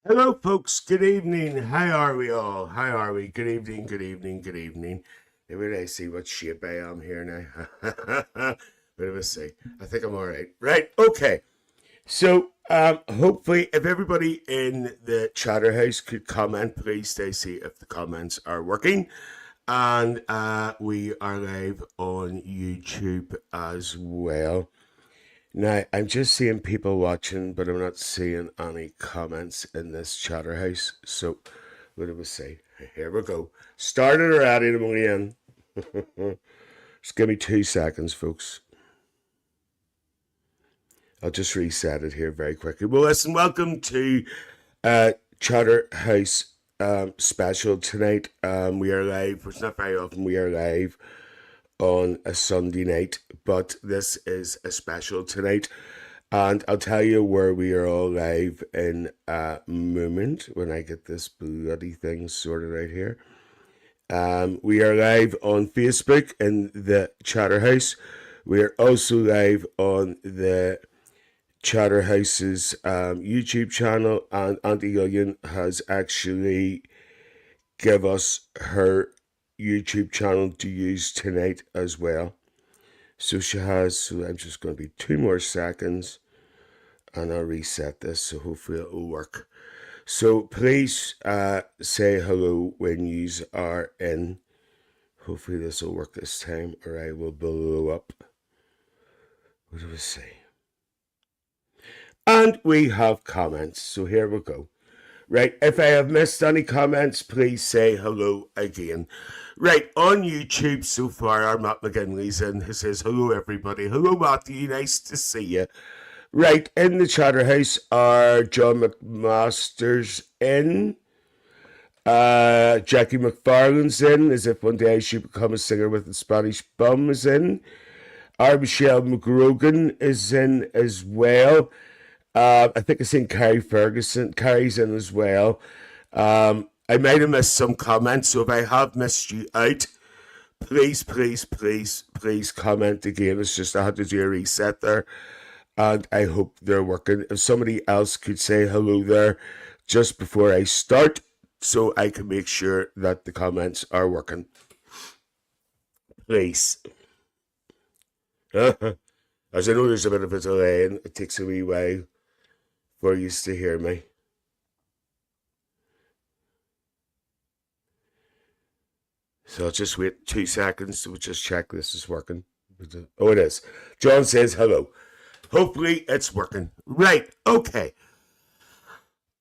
Hello, folks. Good evening. How are we all? How are we? Good evening, good evening, good evening. Maybe I see what shape I am here now. Bit of a see. I think I'm all right. Right. Okay. So, hopefully, if everybody in the chatter house could comment, please, Stacey, if the comments are working. And we are live on YouTube as well. Now, I'm just seeing people watching, but I'm not seeing any comments in this chatter house. So, what do we say? Here we go. Started already, I'm only in. Just give me 2 seconds, folks. I'll just reset it here very quickly. Well, listen, welcome to Chatter House special tonight. We are live. It's not very often we are live on a Sunday night, but this is a special tonight, and I'll tell you where we are all live in a moment when I get this bloody thing sorted out here. We are live on Facebook in the Chatter House. We are also live on the Chatter House's YouTube channel, and Auntie Gillian has actually give us her YouTube channel to use tonight as well. So she has, so I'm just going to be 2 more seconds and I'll reset this, so hopefully it will work. So please say hello when you are in. Hopefully this will work this time, or I will blow up. What do we say? And we have comments, so here we go. Right, if I have missed any comments, please say hello again. Right, on YouTube so far, our Matt McGinley's in, who says, hello everybody. Hello Matthew, nice to see you. Right, in the chatter house are John McMaster's in. Jackie McFarlane's in, as if one day I should become a singer with the Spanish bum is in. Our Michelle McGrogan is in as well. I think I've seen Carrie Ferguson. Carrie's in as well. I might have missed some comments, so if I have missed you out, please, please, please, please comment again. It's just I had to do a reset there, and I hope they're working. If somebody else could say hello there just before I start, so I can make sure that the comments are working. Please. As I know there's a bit of a delay, and it takes a wee while for you to hear me. So I'll just wait 2 seconds to just check this is working. Oh, it is. John says hello. Hopefully it's working. Right. Okay.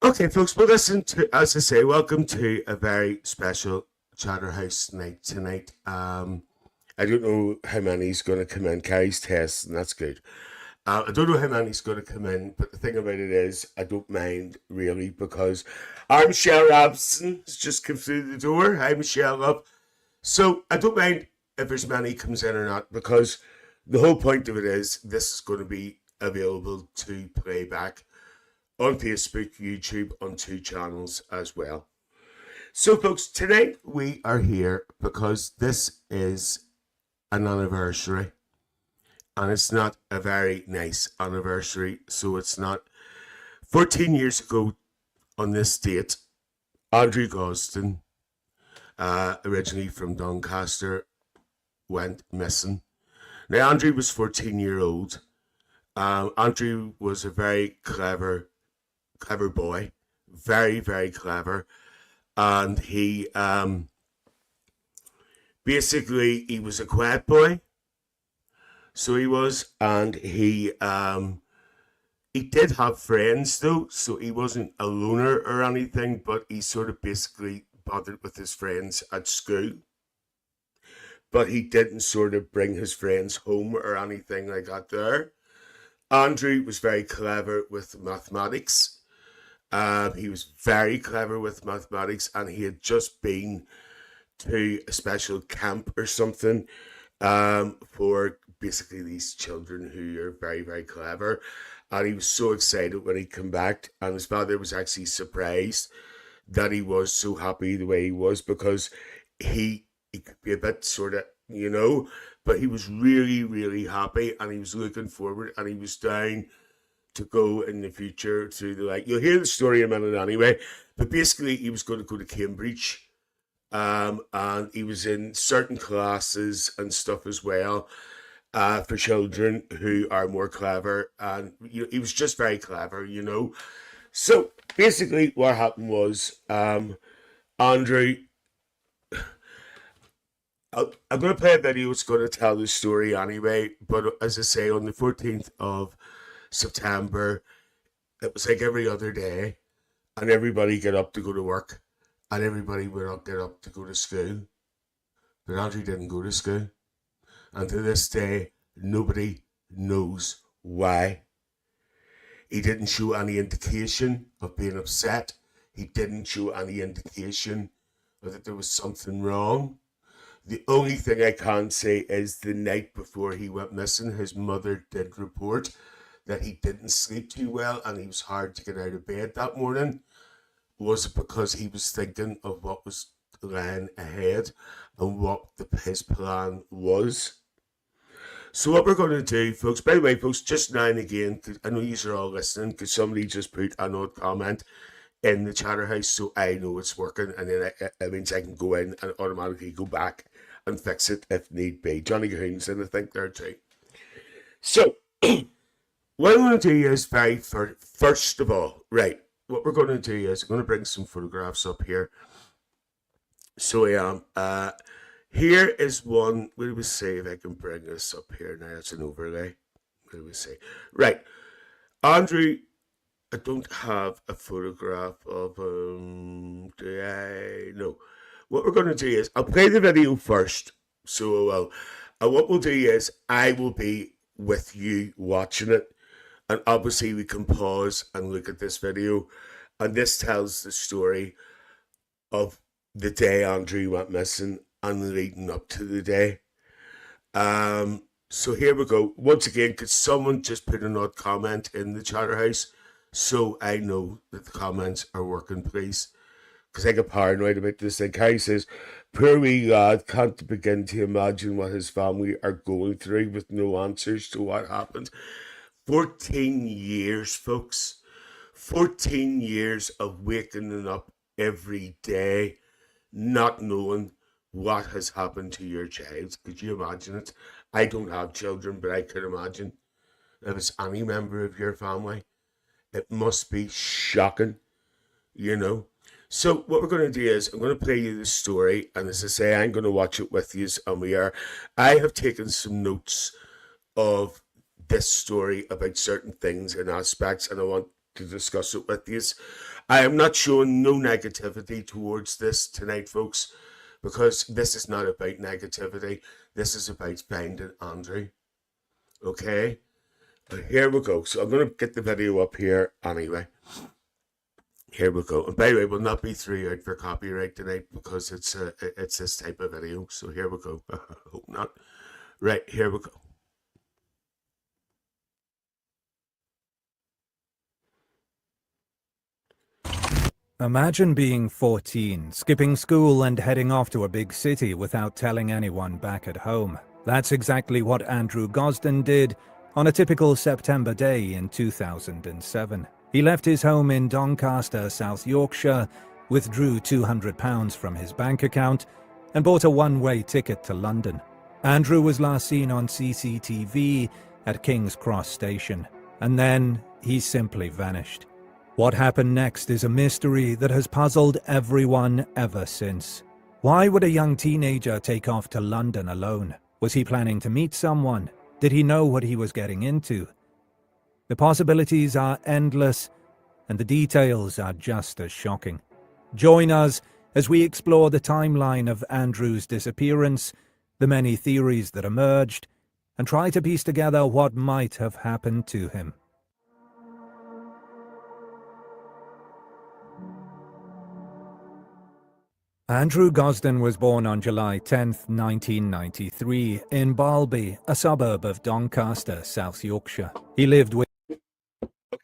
Okay, folks. Well, listen to, as I say, welcome to a very special Chatterhouse night tonight. I don't know how many's going to come in. Carrie's test, and that's good. I don't know how many's going to come in, but the thing about it is, I don't mind really because our Michelle Robson has just come through the door. Hi, Michelle, love. So I don't mind if there's many comes in or not because the whole point of it is this is going to be available to playback on Facebook, YouTube, on 2 channels as well. So, folks, tonight we are here because this is an anniversary, and it's not a very nice anniversary. So, it's not 14 years ago on this date. Andrew Gosden, originally from Doncaster, went missing. Now, Andrew was 14-year-old. Andrew was a very clever boy, very, very clever. And he basically he was a quiet boy, so he was, and he did have friends though, so he wasn't a loner or anything, but he sort of basically bothered with his friends at school. But he didn't sort of bring his friends home or anything like that there. Andrew was very clever with mathematics. He was very clever with mathematics, and he had just been to a special camp or something for basically these children who are very, very clever. And he was so excited when he came back, and his father was actually surprised that he was so happy the way he was because he could be a bit sort of, but he was really, really happy, and he was looking forward, and he was down to go in the future to the like. You'll hear the story in a minute anyway, but basically he was going to go to Cambridge, and he was in certain classes and stuff as well for children who are more clever, and he was just very clever. So basically, what happened was Andrew. I'm going to play a video. It's going to tell the story anyway, but as I say, on the 14th of September, it was like every other day, and everybody get up to go to work, and everybody would get up to go to school. But Andrew didn't go to school, and to this day, nobody knows why. He didn't show any indication of being upset. He didn't show any indication that there was something wrong. The only thing I can say is the night before he went missing, his mother did report that he didn't sleep too well and he was hard to get out of bed that morning. Was it because he was thinking of what was lying ahead and what his plan was? So what we're going to do, folks, by the way, folks, just now and again, because I know you are all listening, because somebody just put an odd comment in the Chatterhouse, so I know it's working, and then it means I can go in and automatically go back and fix it if need be. Johnny Cahoon's in, I think, there too. So, what I'm going to do is first of all, right, what we're going to do is I'm going to bring some photographs up here. So I am. Here is one. What do we say if I can bring this up here? Now it's an overlay. What do we say? Right. Andrew, I don't have a photograph of him. Do I? No. What we're going to do is I'll play the video first. So and what we'll do is I will be with you watching it. And obviously we can pause and look at this video. And this tells the story of the day Andrew went missing and leading up to the day. So here we go. Once again, could someone just put an odd comment in the Chatterhouse so I know that the comments are working, please? Because I get paranoid about this thing. Carrie says, poor wee lad can't begin to imagine what his family are going through with no answers to what happened. 14 years, folks. 14 years of waking up every day, not knowing what has happened to your child. Could you imagine it? I don't have children, but I could imagine if it's any member of your family. It must be shocking, you know. So what we're going to do is I'm going to play you the story, and as I say, I'm going to watch it with you, and we are. I have taken some notes of this story about certain things and aspects, and I want to discuss it with you. I am not showing no negativity towards this tonight, folks, because this is not about negativity. This is about finding Andrew. Okay, here we go. So I'm going to get the video up here anyway. Here we go. And by the way, we'll not be through out for copyright tonight because it's this type of video. So here we go. Hope not. Right, here we go. Imagine being 14, skipping school and heading off to a big city without telling anyone back at home. That's exactly what Andrew Gosden did on a typical September day in 2007. He left his home in Doncaster, South Yorkshire, withdrew £200 from his bank account, and bought a one-way ticket to London. Andrew was last seen on CCTV at King's Cross Station, and then he simply vanished. What happened next is a mystery that has puzzled everyone ever since. Why would a young teenager take off to London alone? Was he planning to meet someone? Did he know what he was getting into? The possibilities are endless, and the details are just as shocking. Join us as we explore the timeline of Andrew's disappearance, the many theories that emerged, and try to piece together what might have happened to him. Andrew Gosden was born on July 10, 1993, in Balby, a suburb of Doncaster, South Yorkshire. He lived with...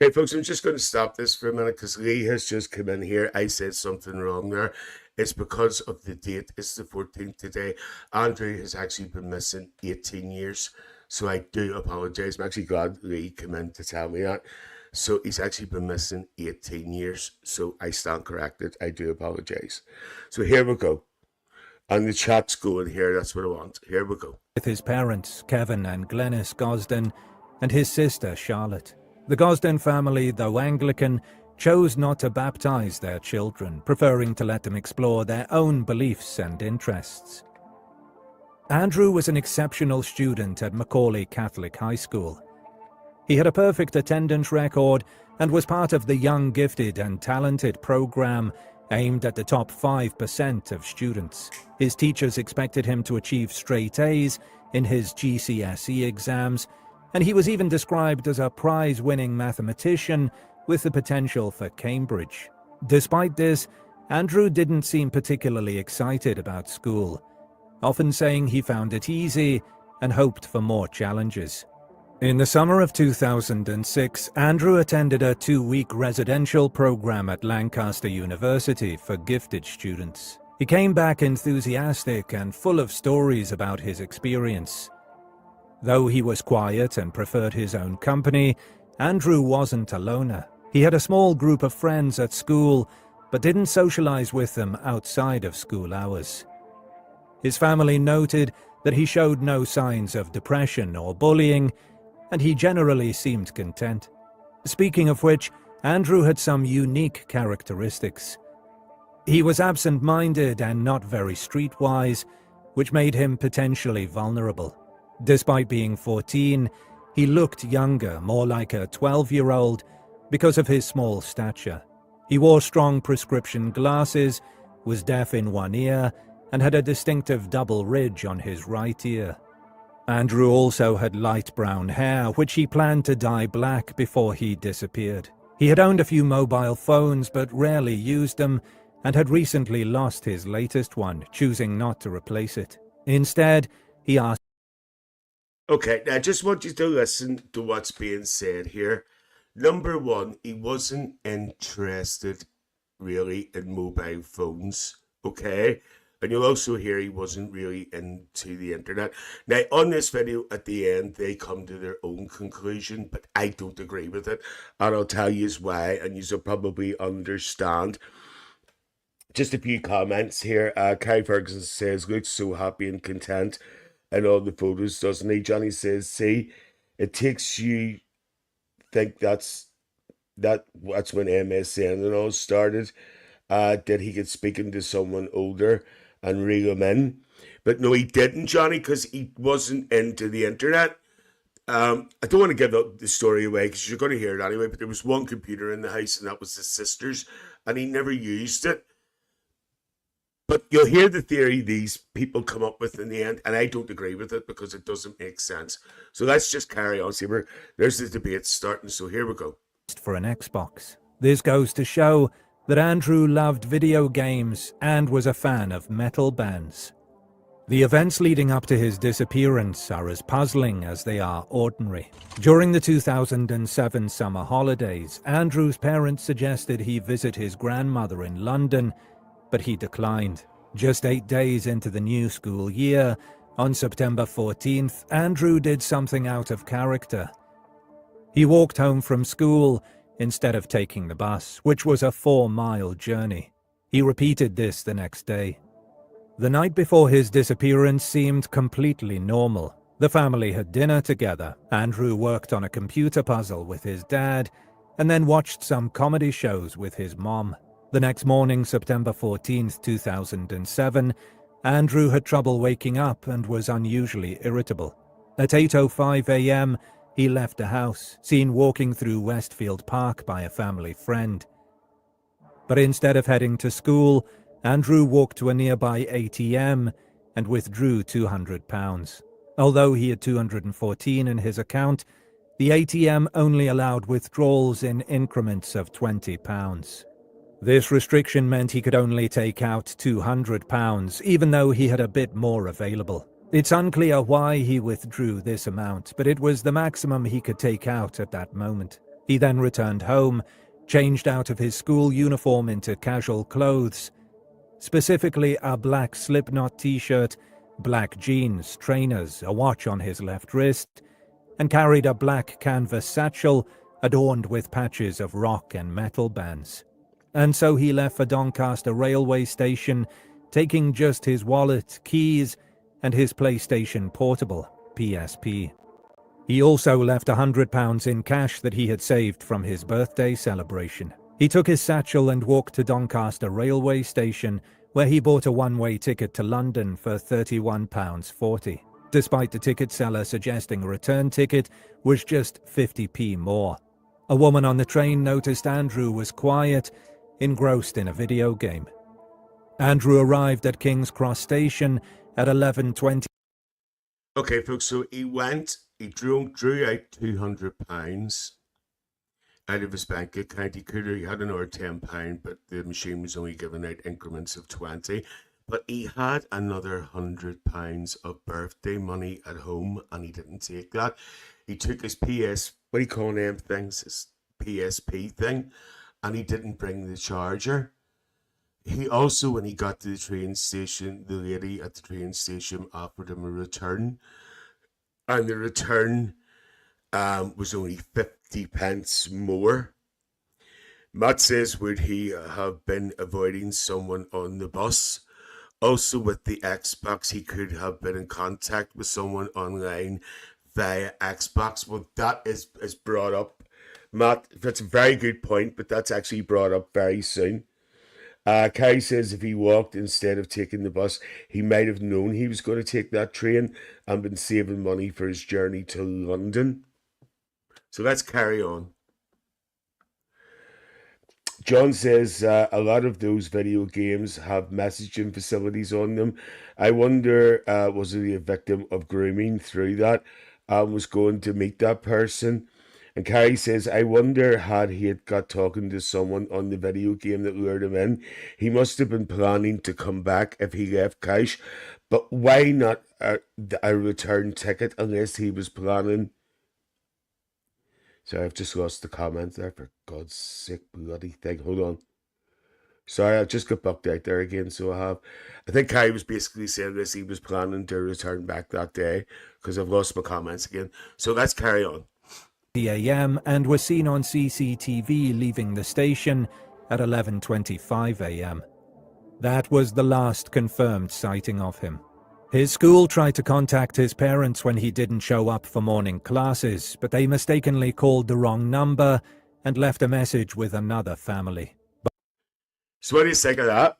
Okay, folks, I'm just going to stop this for a minute because Lee has just come in here. I said something wrong there. It's because of the date. It's the 14th today. Andrew has actually been missing 18 years. So I do apologise. I'm actually glad Lee came in to tell me that. So he's actually been missing 18 years. So I stand corrected. I do apologise. So here we go. And the chat's going here. That's what I want. Here we go. With his parents, Kevin and Glenys Gosden, and his sister, Charlotte. The Gosden family, though Anglican, chose not to baptise their children, preferring to let them explore their own beliefs and interests. Andrew was an exceptional student at Macaulay Catholic High School. He had a perfect attendance record and was part of the Young Gifted and Talented program aimed at the top 5% of students. His teachers expected him to achieve straight A's in his GCSE exams, and he was even described as a prize-winning mathematician with the potential for Cambridge. Despite this, Andrew didn't seem particularly excited about school, often saying he found it easy and hoped for more challenges. In the summer of 2006, Andrew attended a 2-week residential program at Lancaster University for gifted students. He came back enthusiastic and full of stories about his experience. Though he was quiet and preferred his own company, Andrew wasn't a loner. He had a small group of friends at school, but didn't socialize with them outside of school hours. His family noted that he showed no signs of depression or bullying, and he generally seemed content. Speaking of which, Andrew had some unique characteristics. He was absent-minded and not very streetwise, which made him potentially vulnerable. Despite being 14, he looked younger, more like a 12-year-old, because of his small stature. He wore strong prescription glasses, was deaf in one ear, and had a distinctive double ridge on his right ear. Andrew also had light brown hair, which he planned to dye black before he disappeared. He had owned a few mobile phones, but rarely used them, and had recently lost his latest one, choosing not to replace it. Instead, he asked... Okay, I just want you to listen to what's being said here. Number one, he wasn't interested really in mobile phones, okay? And you'll also hear he wasn't really into the internet. Now, on this video, at the end, they come to their own conclusion, but I don't agree with it. And I'll tell you why, and you'll probably understand. Just a few comments here. Kai Ferguson says, looks so happy and content in all the photos, doesn't he? Johnny says, see, it takes you think that's when MSN and all started. did he get speaking to someone older and reel him in. But no, he didn't, Johnny, because he wasn't into the internet. I don't want to give the story away because you're going to hear it anyway, but there was one computer in the house, and that was his sister's, and he never used it. But you'll hear the theory these people come up with in the end, and I don't agree with it because it doesn't make sense. So let's just carry on. See, there's the debate starting, so here we go. For an Xbox. This goes to show that Andrew loved video games and was a fan of metal bands. The events leading up to his disappearance are as puzzling as they are ordinary. During the 2007 summer holidays, Andrew's parents suggested he visit his grandmother in London, but he declined. Just 8 days into the new school year, on September 14th, Andrew did something out of character. He walked home from school instead of taking the bus, which was a 4-mile journey. He repeated this the next day. The night before his disappearance seemed completely normal. The family had dinner together. Andrew worked on a computer puzzle with his dad, and then watched some comedy shows with his mom. The next morning, September 14th, 2007, Andrew had trouble waking up and was unusually irritable. At 8:05 a.m., he left the house, seen walking through Westfield Park by a family friend. But instead of heading to school, Andrew walked to a nearby ATM and withdrew £200. Although he had 214 in his account, the ATM only allowed withdrawals in increments of £20. This restriction meant he could only take out £200, even though he had a bit more available. It's unclear why he withdrew this amount, but it was the maximum he could take out at that moment. He then returned home, changed out of his school uniform into casual clothes, specifically a black Slipknot t-shirt, black jeans, trainers, a watch on his left wrist, and carried a black canvas satchel adorned with patches of rock and metal bands. And so he left for Doncaster railway station, taking just his wallet, keys, and his PlayStation Portable, PSP. He also left £100 in cash that he had saved from his birthday celebration. He took his satchel and walked to Doncaster railway station, where he bought a one-way ticket to London for £31.40, despite the ticket seller suggesting a return ticket was just 50p more. A woman on the train noticed Andrew was quiet, engrossed in a video game. Andrew arrived at King's Cross Station at 11:20. Okay, folks, so he drew out £200 out of his bank account. He had another £10, but the machine was only giving out increments of 20. But he had another £100 of birthday money at home, and he didn't take that. He took his what do you call them things, his PSP thing, and he didn't bring the charger. He also, when he got to the train station, the lady at the train station offered him a return, and the return was only 50 pence more. Matt says, would he have been avoiding someone on the bus? Also, with the Xbox, he could have been in contact with someone online via Xbox. Well, that is brought up, Matt. That's a very good point, but that's actually brought up very soon. Kai says if he walked instead of taking the bus, he might have known he was going to take that train and been saving money for his journey to London. So let's carry on. John says a lot of those video games have messaging facilities on them. I wonder, was he a victim of grooming through that and was going to meet that person? And Carrie says, I wonder had he had got talking to someone on the video game that lured him in. He must have been planning to come back if he left cash. But why not a return ticket unless he was planning? Sorry, I've just lost the comment there. For God's sake, bloody thing. Hold on. Sorry, I've just got bucked out there again, so I have. I think Kai was basically saying this. He was planning to return back that day because I've lost my comments again. So let's carry on. a.m. and was seen on CCTV leaving the station at 11:25 a.m. That was the last confirmed sighting of him. His school tried to contact his parents when he didn't show up for morning classes, but they mistakenly called the wrong number and left a message with another family. So what do you think of that?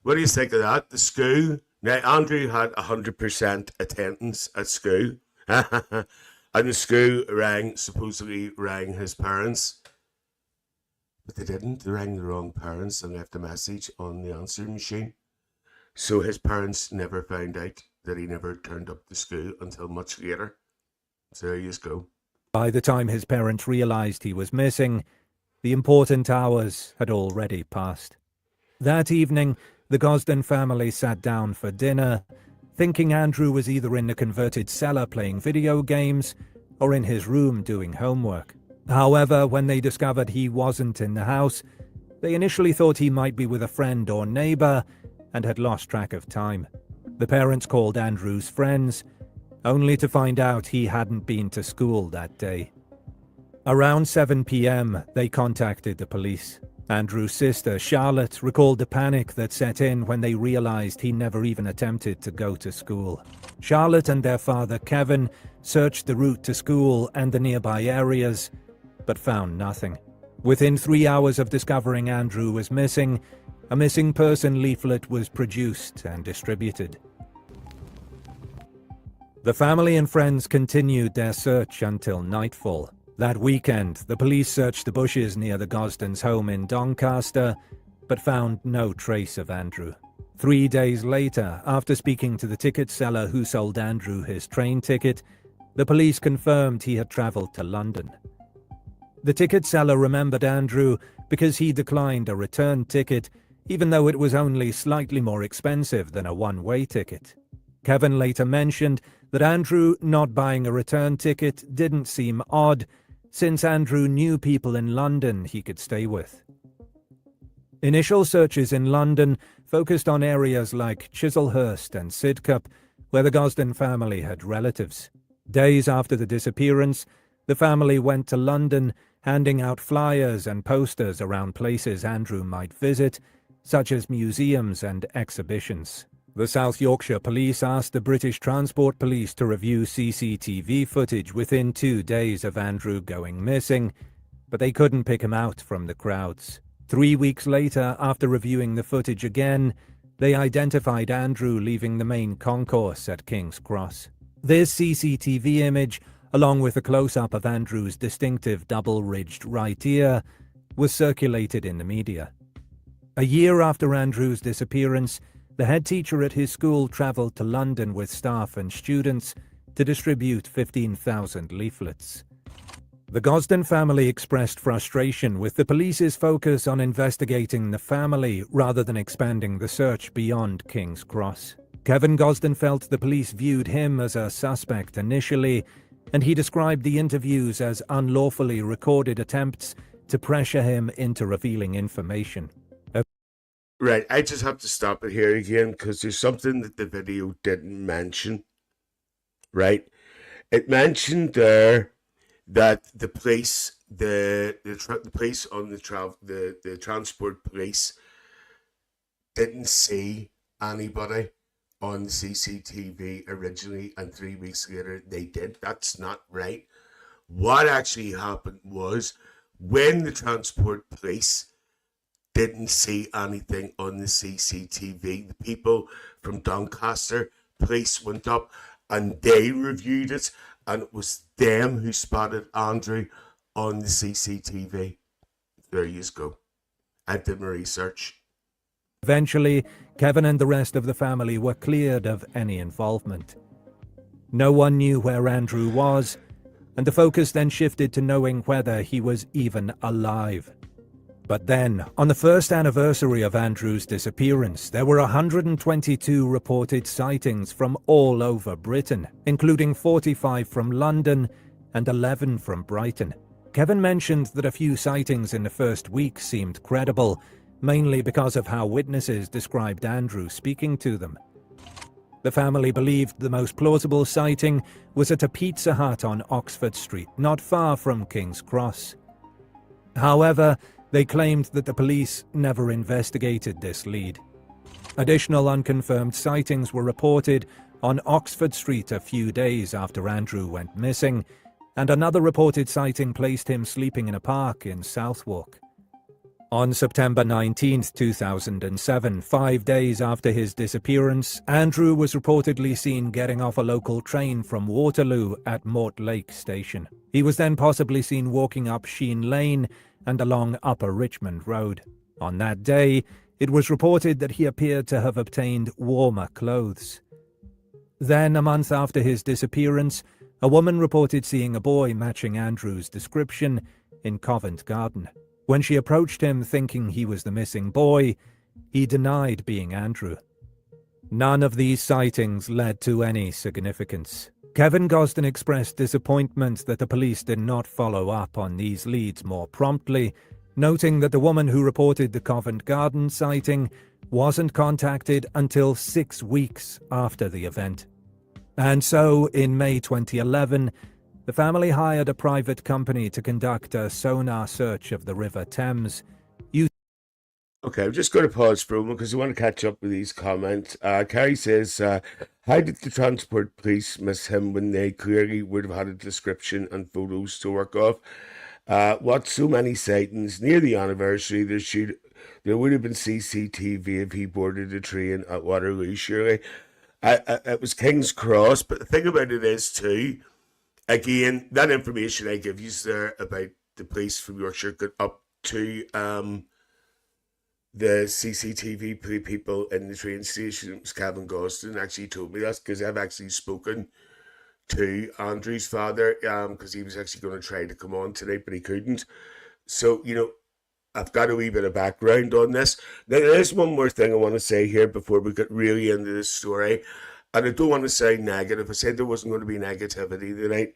What do you think of that? The school. Now, Andrew had 100% attendance at school. And the school supposedly rang his parents. But they didn't. They rang the wrong parents and left a message on the answering machine. So his parents never found out that he never turned up to school until much later. So there you go. By the time his parents realized he was missing, the important hours had already passed. That evening, the Gosden family sat down for dinner, thinking Andrew was either in the converted cellar playing video games or in his room doing homework. However, when they discovered he wasn't in the house, they initially thought he might be with a friend or neighbor and had lost track of time. The parents called Andrew's friends, only to find out he hadn't been to school that day. Around 7 p.m., they contacted the police. Andrew's sister, Charlotte, recalled the panic that set in when they realized he never even attempted to go to school. Charlotte and their father, Kevin, searched the route to school and the nearby areas, but found nothing. Within 3 hours of discovering Andrew was missing, a missing person leaflet was produced and distributed. The family and friends continued their search until nightfall. That weekend, the police searched the bushes near the Gosden's home in Doncaster, but found no trace of Andrew. 3 days later, after speaking to the ticket seller who sold Andrew his train ticket, the police confirmed he had travelled to London. The ticket seller remembered Andrew because he declined a return ticket, even though it was only slightly more expensive than a one-way ticket. Kevin later mentioned that Andrew not buying a return ticket didn't seem odd, since Andrew knew people in London he could stay with. Initial searches in London focused on areas like Chislehurst and Sidcup, where the Gosden family had relatives. Days after the disappearance, the family went to London, handing out flyers and posters around places Andrew might visit, such as museums and exhibitions. The South Yorkshire Police asked the British Transport Police to review CCTV footage within 2 days of Andrew going missing, but they couldn't pick him out from the crowds. 3 weeks later, after reviewing the footage again, they identified Andrew leaving the main concourse at King's Cross. This CCTV image, along with a close-up of Andrew's distinctive double-ridged right ear, was circulated in the media. A year after Andrew's disappearance, the head teacher at his school travelled to London with staff and students to distribute 15,000 leaflets. The Gosden family expressed frustration with the police's focus on investigating the family rather than expanding the search beyond King's Cross. Kevin Gosden felt the police viewed him as a suspect initially, and he described the interviews as unlawfully recorded attempts to pressure him into revealing information. Right, I just have to stop it here again because there's something that the video didn't mention. Right, it mentioned there that the police, the police on the transport police didn't see anybody on the CCTV originally, and 3 weeks later they did. That's not right. What actually happened was when the transport police didn't see anything on the CCTV, the people from Doncaster police went up and they reviewed it, and it was them who spotted Andrew on the CCTV. There you go. I did my research. Eventually, Kevin and the rest of the family were cleared of any involvement. No one knew where Andrew was, and the focus then shifted to knowing whether he was even alive. But then, on the first anniversary of Andrew's disappearance, there were 122 reported sightings from all over Britain, including 45 from London and 11 from Brighton. Kevin mentioned that a few sightings in the first week seemed credible, mainly because of how witnesses described Andrew speaking to them. The family believed the most plausible sighting was at a Pizza Hut on Oxford Street, not far from King's Cross. However, they claimed that the police never investigated this lead. Additional unconfirmed sightings were reported on Oxford Street a few days after Andrew went missing, and another reported sighting placed him sleeping in a park in Southwark. On September 19th, 2007, 5 days after his disappearance, Andrew was reportedly seen getting off a local train from Waterloo at Mortlake Station. He was then possibly seen walking up Sheen Lane and along Upper Richmond Road. On that day, it was reported that he appeared to have obtained warmer clothes. Then, a month after his disappearance, a woman reported seeing a boy matching Andrew's description in Covent Garden. When she approached him thinking he was the missing boy, he denied being Andrew. None of these sightings led to any significance. Kevin Gosden expressed disappointment that the police did not follow up on these leads more promptly, noting that the woman who reported the Covent Garden sighting wasn't contacted until 6 weeks after the event. And so, in May 2011, the family hired a private company to conduct a sonar search of the River Thames. Okay, I'm just going to pause for a moment because I want to catch up with these comments. Carrie says, how did the transport police miss him when they clearly would have had a description and photos to work off? What so many sightings near the anniversary? There would have been CCTV if he boarded a train at Waterloo, surely. It was King's Cross, but the thing about it is too, again, that information I give you there about the police from Yorkshire got up to the CCTV people in the train station. It was Kevin Gosden actually told me that because I've actually spoken to Andrew's father because he was actually going to try to come on tonight, but he couldn't. So, I've got a wee bit of background on this. Now, there is one more thing I want to say here before we get really into this story. And I don't want to sound negative. I said there wasn't going to be negativity tonight.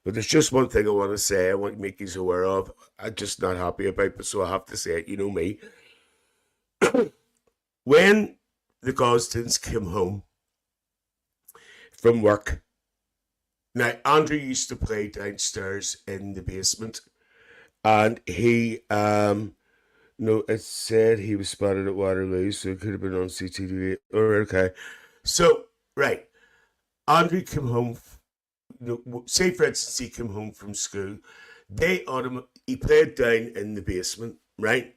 But there's just one thing I want to say. I want to make you aware of. I'm just not happy about it, so I have to say it. You know me. When the Gosdens came home from work, now Andrew used to play downstairs in the basement. And he, no, it said he was spotted at Waterloo, so it could have been on CCTV. Okay. So, right. Andrew came home, say for instance, he came home from school. He played down in the basement, right?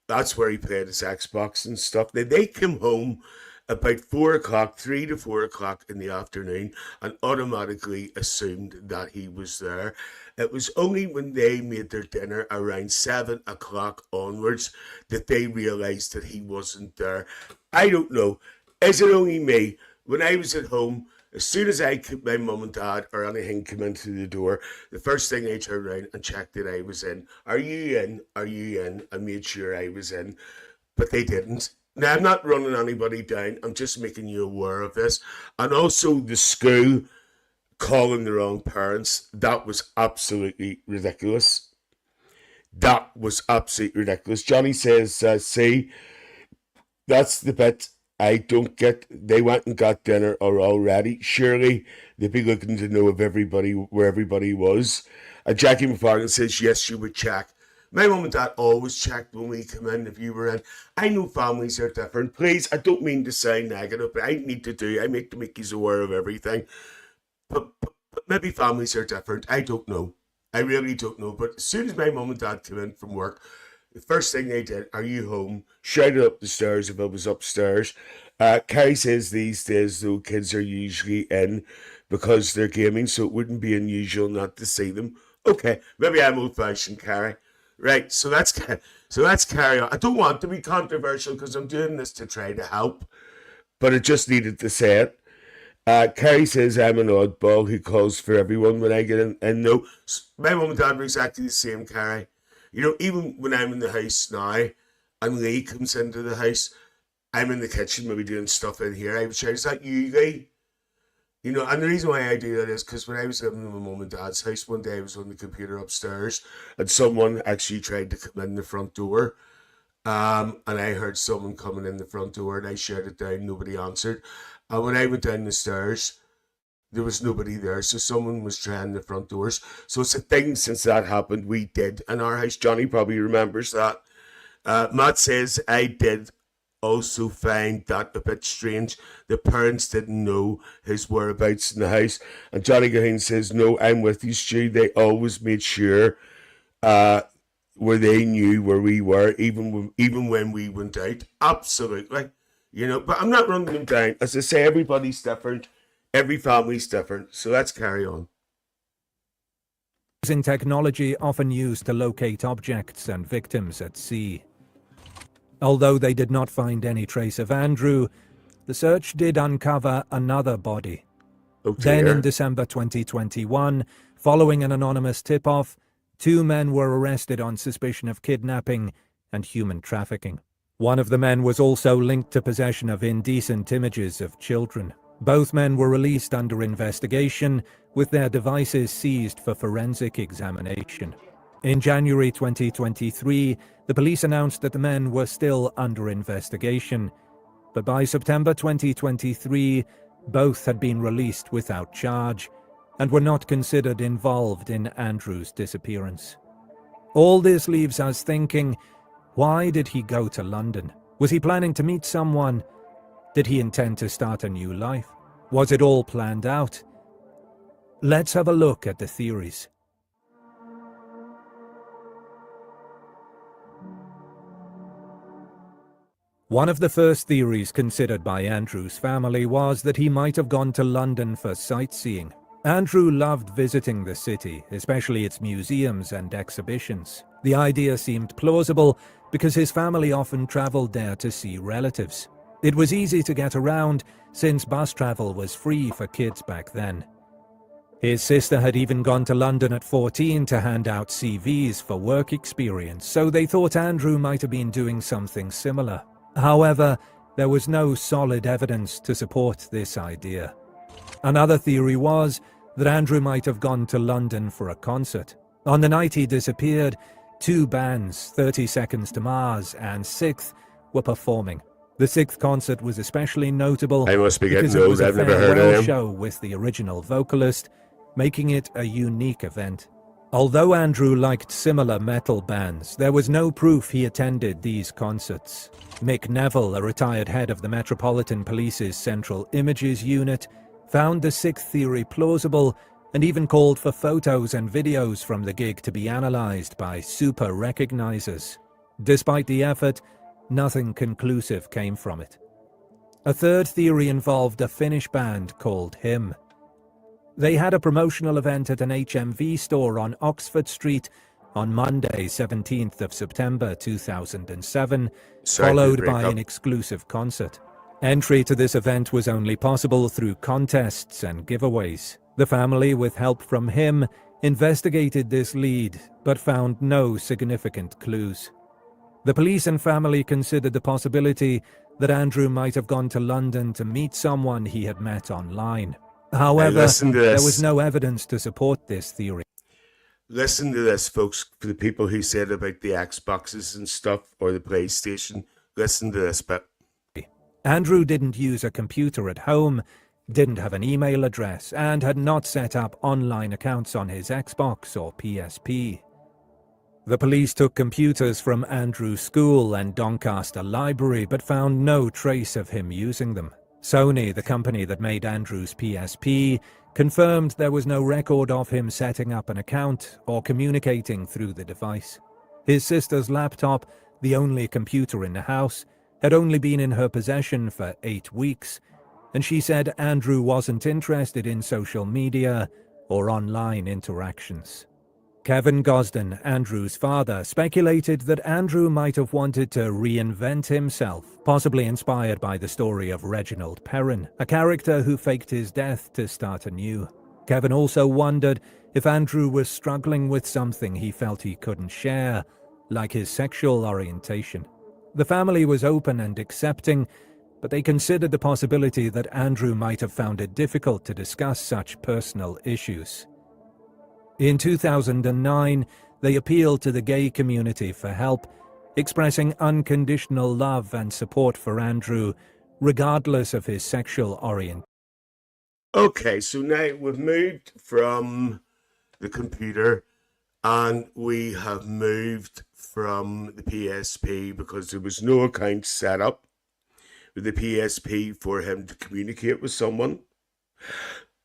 That's where he played his Xbox and stuff. Then they came home about 4 o'clock, 3 to 4 o'clock in the afternoon, and automatically assumed that he was there. It was only when they made their dinner around 7 o'clock onwards that they realised that he wasn't there. I don't know. Is it only me? When I was at home, as soon as my mum and dad or anything came into the door, the first thing I turned around and checked that I was in. Are you in? Are you in? I made sure I was in. But they didn't. Now, I'm not running anybody down. I'm just making you aware of this. And also the school calling the wrong parents. That was absolutely ridiculous. That was absolutely ridiculous. Johnny says, see, that's the bit I don't get. They went and got dinner already. Surely they'd be looking to know where everybody was. And Jackie McFarlane says, yes, you would check. My mum and dad always checked when we come in, if you were in. I know families are different. Please, I don't mean to sound negative, but I make you aware of everything. But maybe families are different. I don't know. I really don't know. But as soon as my mum and dad came in from work, the first thing they did, are you home? Shouted up the stairs if I was upstairs. Carrie says these days, though, kids are usually in because they're gaming, so it wouldn't be unusual not to see them. Okay, maybe I'm old-fashioned, Carrie. Right, so that's carry on. I don't want to be controversial because I'm doing this to try to help, but I just needed to say it. Carrie says I'm an oddball who calls for everyone when I get in. And no, my mum and dad were exactly the same, Carrie. Even when I'm in the house now and Lee comes into the house, I'm in the kitchen maybe doing stuff in here. I would shout, is that you, Lee? And the reason why I do that is because when I was living in my mum and dad's house, one day I was on the computer upstairs and someone actually tried to come in the front door. And I heard someone coming in the front door and I shouted down, nobody answered. And when I went down the stairs, there was nobody there, so someone was trying the front doors. So it's a thing since that happened we did in our house. Johnny probably remembers that. Matt says, I did also find that a bit strange. The parents didn't know his whereabouts in the house. And Johnny Gahan says, no, I'm with you, Stu. They always made sure where they knew where we were, even when we went out. Absolutely, But I'm not running them down. As I say, everybody's different, every family's different. So let's carry on. Using technology often used to locate objects and victims at sea. Although they did not find any trace of Andrew, the search did uncover another body. Oh Then in dear. December 2021, following an anonymous tip-off, 2 men were arrested on suspicion of kidnapping and human trafficking. One of the men was also linked to possession of indecent images of children. Both men were released under investigation, with their devices seized for forensic examination. In January 2023, the police announced that the men were still under investigation, but by September 2023, both had been released without charge and were not considered involved in Andrew's disappearance. All this leaves us thinking, why did he go to London? Was he planning to meet someone? Did he intend to start a new life? Was it all planned out? Let's have a look at the theories. One of the first theories considered by Andrew's family was that he might have gone to London for sightseeing. Andrew loved visiting the city, especially its museums and exhibitions. The idea seemed plausible because his family often travelled there to see relatives. It was easy to get around since bus travel was free for kids back then. His sister had even gone to London at 14 to hand out CVs for work experience, so they thought Andrew might have been doing something similar. However, there was no solid evidence to support this idea. Another theory was that Andrew might have gone to London for a concert. On the night he disappeared, 2 bands, 30 Seconds to Mars and Sixth, were performing. The Sixth concert was especially notable I must be because getting it old. was a I've never heard farewell of him. show with the original vocalist, making it a unique event. Although Andrew liked similar metal bands, there was no proof he attended these concerts. Mick Neville, a retired head of the Metropolitan Police's Central Images Unit, found the Sixth theory plausible and even called for photos and videos from the gig to be analysed by super recognizers. Despite the effort, nothing conclusive came from it. A third theory involved a Finnish band called Him. They had a promotional event at an HMV store on Oxford Street on Monday, 17th of September 2007, Sorry for the followed by breakup. an exclusive concert. Entry to this event was only possible through contests and giveaways. The family, with help from Him, investigated this lead, but found no significant clues. The police and family considered the possibility that Andrew might have gone to London to meet someone he had met online. However, listen to there this. was no evidence to support this theory. Listen to this, folks. For the people who said about the Xboxes and stuff, or the PlayStation, listen to this bit. Andrew didn't use a computer at home, didn't have an email address, and had not set up online accounts on his Xbox or PSP. The police took computers from Andrew's school and Doncaster Library, but found no trace of him using them. Sony, the company that made Andrew's PSP, confirmed there was no record of him setting up an account or communicating through the device. His sister's laptop, the only computer in the house, had only been in her possession for 8 weeks, and she said Andrew wasn't interested in social media or online interactions. Kevin Gosden, Andrew's father, speculated that Andrew might have wanted to reinvent himself, possibly inspired by the story of Reginald Perrin, a character who faked his death to start anew. Kevin also wondered if Andrew was struggling with something he felt he couldn't share, like his sexual orientation. The family was open and accepting, but they considered the possibility that Andrew might have found it difficult to discuss such personal issues. In 2009, they appealed to the gay community for help, expressing unconditional love and support for Andrew, regardless of his sexual orientation. Okay, so now we've moved from the computer and we have moved from the PSP because there was no account set up with the PSP for him to communicate with someone.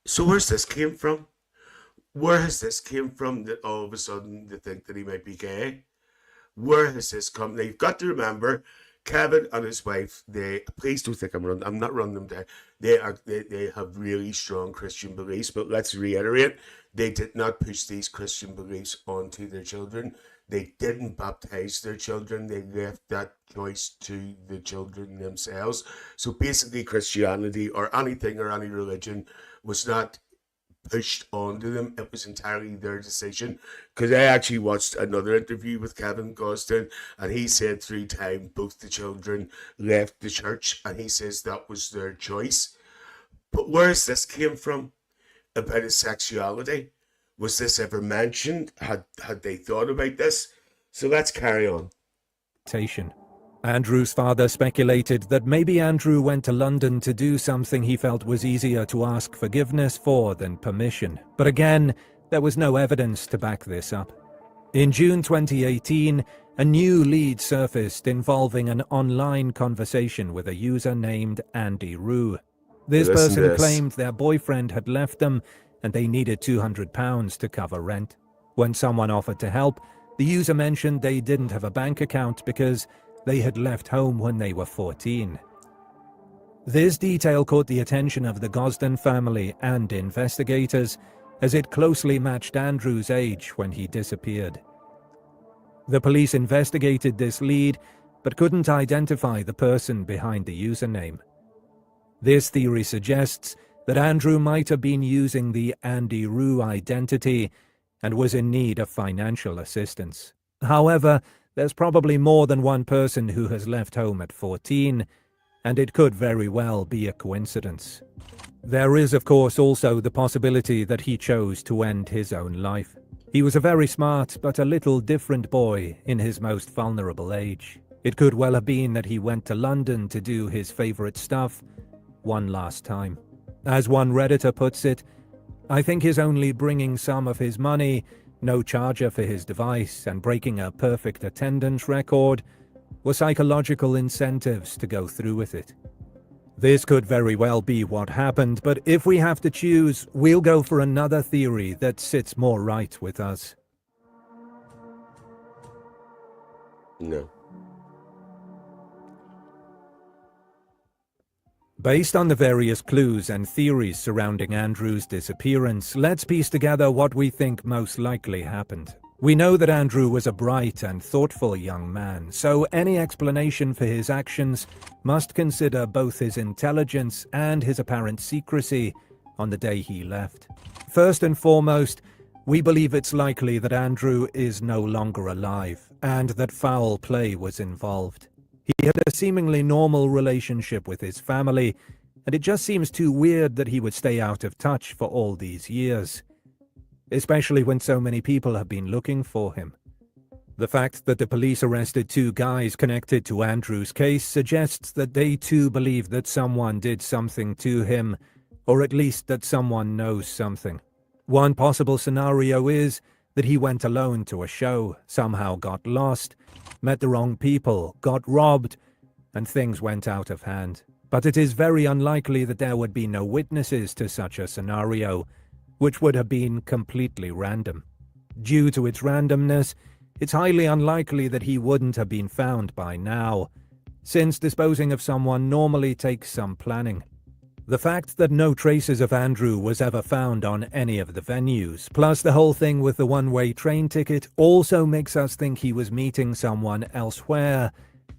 So where's this came from? Where has this came from that all of a sudden they think that he might be gay? Where has this come? Now, you've got to remember, Kevin and his wife, please don't think I'm not running them down. They have really strong Christian beliefs, but let's reiterate, they did not push these Christian beliefs onto their children. They didn't baptize their children. They left that choice to the children themselves. So basically, Christianity or anything or any religion was not pushed onto them. It was entirely their decision. Because I actually watched another interview with Kevin Gosden, and he said through time both the children left the church, and he says that was their choice. But where's this came from about his sexuality? Was this ever mentioned? Had they thought about this? So let's carry on. Andrew's father speculated that maybe Andrew went to London to do something he felt was easier to ask forgiveness for than permission. But again, there was no evidence to back this up. In June 2018, a new lead surfaced involving an online conversation with a user named Andy Rue. This person claimed their boyfriend had left them and they needed £200 to cover rent. When someone offered to help, the user mentioned they didn't have a bank account because they had left home when they were 14. This detail caught the attention of the Gosden family and investigators, as it closely matched Andrew's age when he disappeared. The police investigated this lead, but couldn't identify the person behind the username. This theory suggests that Andrew might have been using the Andy Rue identity and was in need of financial assistance. However, there's probably more than one person who has left home at 14, and it could very well be a coincidence. There is, of course, also the possibility that he chose to end his own life. He was a very smart but a little different boy in his most vulnerable age. It could well have been that he went to London to do his favourite stuff one last time. As one Redditor puts it, I think his only bringing some of his money, no charger for his device, and breaking a perfect attendance record were psychological incentives to go through with it. This could very well be what happened, but if we have to choose, we'll go for another theory that sits more right with us. No. Based on the various clues and theories surrounding Andrew's disappearance, let's piece together what we think most likely happened. We know that Andrew was a bright and thoughtful young man, so any explanation for his actions must consider both his intelligence and his apparent secrecy on the day he left. First and foremost, we believe it's likely that Andrew is no longer alive, and that foul play was involved. He had a seemingly normal relationship with his family, and it just seems too weird that he would stay out of touch for all these years, especially when so many people have been looking for him. The fact that the police arrested two guys connected to Andrew's case suggests that they too believe that someone did something to him, or at least that someone knows something. One possible scenario is that he went alone to a show, somehow got lost, met the wrong people, got robbed, and things went out of hand. But it is very unlikely that there would be no witnesses to such a scenario, which would have been completely random. Due to its randomness, it's highly unlikely that he wouldn't have been found by now, since disposing of someone normally takes some planning. The fact that no traces of Andrew was ever found on any of the venues, plus the whole thing with the one-way train ticket, also makes us think he was meeting someone elsewhere,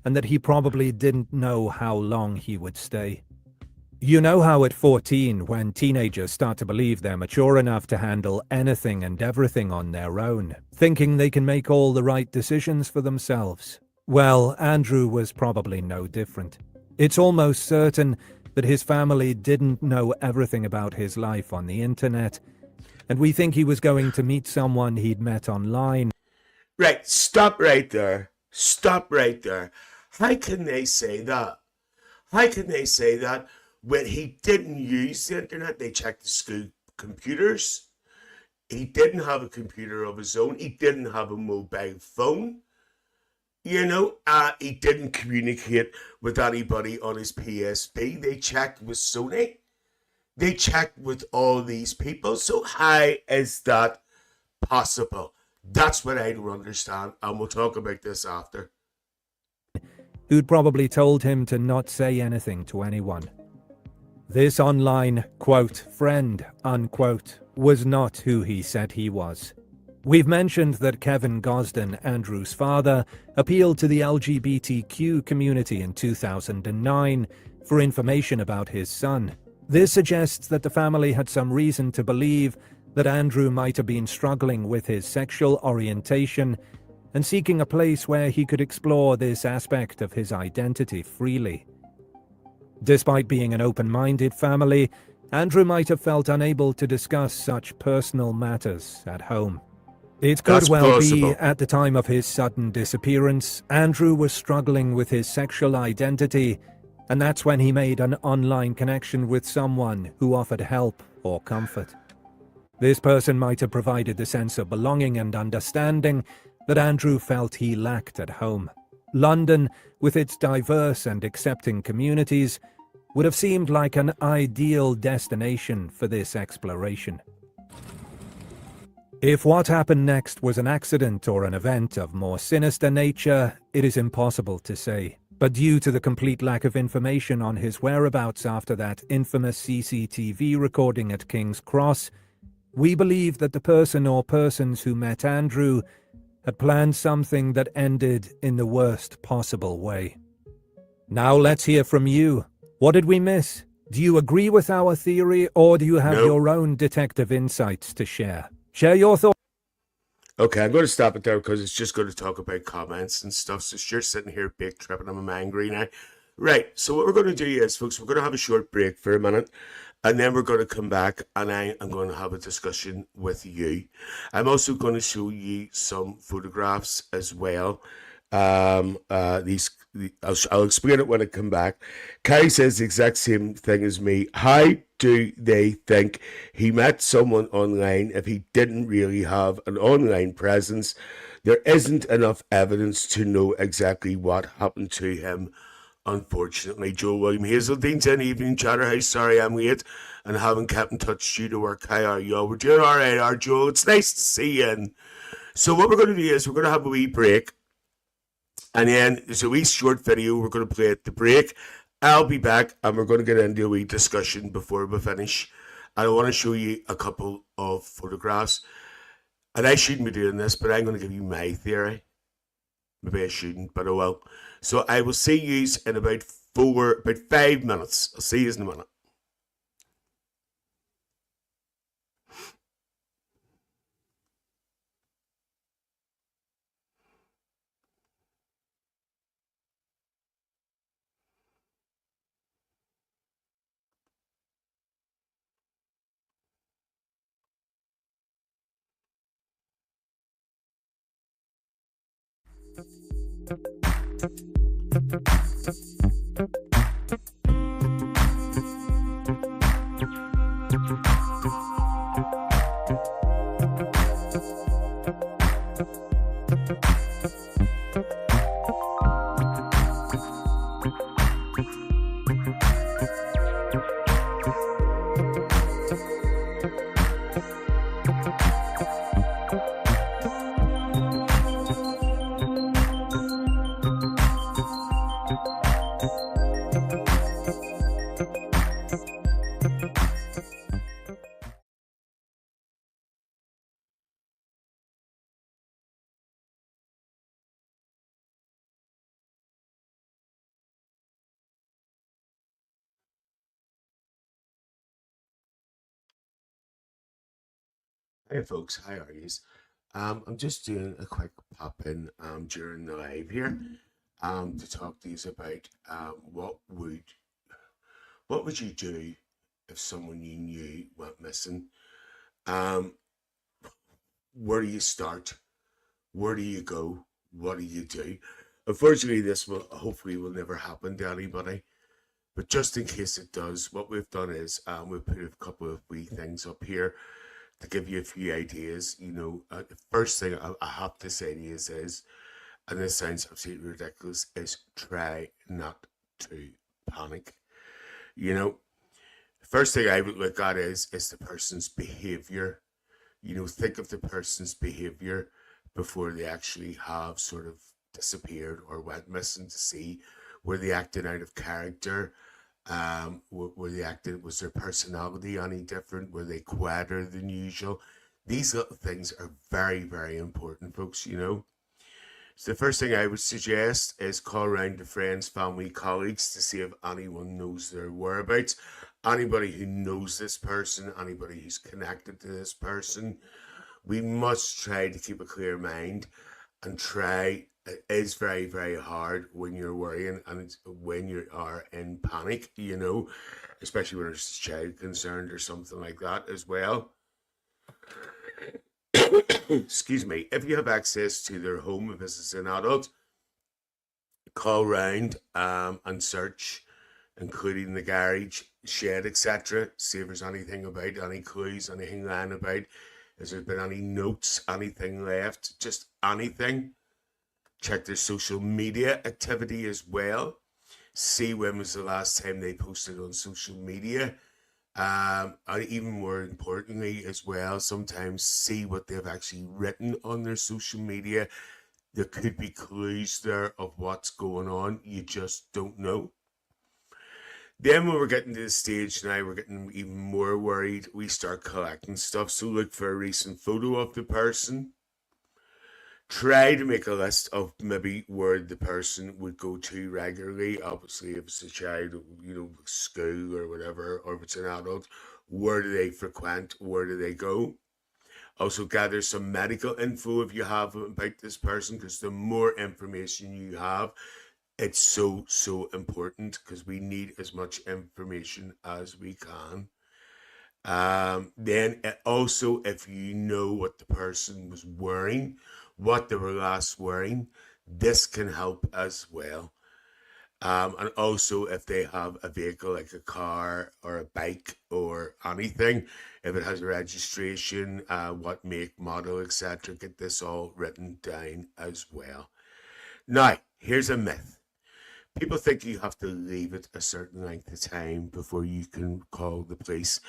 and that he probably didn't know how long he would stay. You know how at 14, when teenagers start to believe they're mature enough to handle anything and everything on their own, thinking they can make all the right decisions for themselves? Well, Andrew was probably no different. It's almost certain that his family didn't know everything about his life on the internet, and we think he was going to meet someone he'd met online. Right, stop right there. Stop right there. How can they say that? How can they say that when he didn't use the internet? They checked the school computers. He didn't have a computer of his own. He didn't have a mobile phone. He didn't communicate with anybody on his PSP. They checked with Sony. They checked with all these people. So how is that possible? That's what I don't understand, and we'll talk about this after. who'd probably told him to not say anything to anyone. This online, quote, friend, unquote, was not who he said he was. We've mentioned that Kevin Gosden, Andrew's father, appealed to the LGBTQ community in 2009 for information about his son. This suggests that the family had some reason to believe that Andrew might have been struggling with his sexual orientation and seeking a place where he could explore this aspect of his identity freely. Despite being an open-minded family, Andrew might have felt unable to discuss such personal matters at home. It could That's well be, possible. at the time of his sudden disappearance, Andrew was struggling with his sexual identity, and that's when he made an online connection with someone who offered help or comfort. This person might have provided the sense of belonging and understanding that Andrew felt he lacked at home. London, with its diverse and accepting communities, would have seemed like an ideal destination for this exploration. If what happened next was an accident or an event of more sinister nature, it is impossible to say. But due to the complete lack of information on his whereabouts after that infamous CCTV recording at King's Cross, we believe that the person or persons who met Andrew had planned something that ended in the worst possible way. Now let's hear from you. What did we miss? Do you agree with our theory, or do you have No. your own detective insights to share? Share your thoughts. Okay, I'm going to stop it there because it's just going to talk about comments and stuff. So you're sitting here big tripping. I'm angry now. Right, so what we're going to do is, folks, we're going to have a short break for a minute, and then we're going to come back, and I am going to have a discussion with you. I'm also going to show you some photographs as well. I'll explain it when I come back. Kai says the exact same thing as me. How do they think he met someone online if he didn't really have an online presence? There isn't enough evidence to know exactly what happened to him. Unfortunately, Joe William Hazeldene's in evening Chatterhouse. Sorry I'm late and haven't kept in touch due to work. How are you? We're doing all right, our Joe. It's nice to see you. And so what we're going to do is we're going to have a wee break, and then there's a wee short video we're going to play at the break. I'll be back, and we're going to get into a wee discussion before we finish. I want to show you a couple of photographs, and I shouldn't be doing this, but I'm going to give you my theory. Maybe I shouldn't, but I will. So I will see you in about 5 minutes. I'll see you in a minute. Hey folks, how are you? I'm just doing a quick pop in during the live here to talk to you about what would you do if someone you knew went missing? Um, where do you start? Where do you go? What do you do? Unfortunately, this will hopefully will never happen to anybody. But just in case it does, what we've done is we've put a couple of wee things up here to give you a few ideas. The first thing I have to say to you is, and this sounds absolutely ridiculous, is try not to panic. The first thing I would look at is the person's behavior. Think of the person's behavior. before they actually have sort of disappeared or went missing, to see were they acting out of character. Were they acting? Was their personality any different? Were they quieter than usual? These little things are very, very important, folks. So the first thing I would suggest is call around to friends, family, colleagues to see if anyone knows their whereabouts. Anybody who knows this person, anybody who's connected to this person, we must try to keep a clear mind and try. It is very, very hard when you're worrying and when you are in panic, especially when there's a child concerned or something like that as well. Excuse me. If you have access to their home, if this is an adult, call round and search, including the garage, shed, etc. See if there's anything about, any clues, anything lying about. Has there been any notes, anything left, just anything? Check their social media activity as well. See when was the last time they posted on social media. And even more importantly as well, sometimes see what they've actually written on their social media. There could be clues there of what's going on. You just don't know. Then when we're getting to the stage now, we're getting even more worried. We start collecting stuff. So look for a recent photo of the person. Try to make a list of maybe where the person would go to regularly. Obviously, if it's a child, school or whatever, or if it's an adult, where do they frequent? Where do they go? Also, gather some medical info if you have about this person, because the more information you have, it's so, so important, because we need as much information as we can. Then also, if you know what the person was wearing, what they were last wearing, this can help as well. And also, if they have a vehicle like a car or a bike or anything, if it has a registration, what make, model, etc., get this all written down as well. Now, here's a myth. People think you have to leave it a certain length of time before you can call the police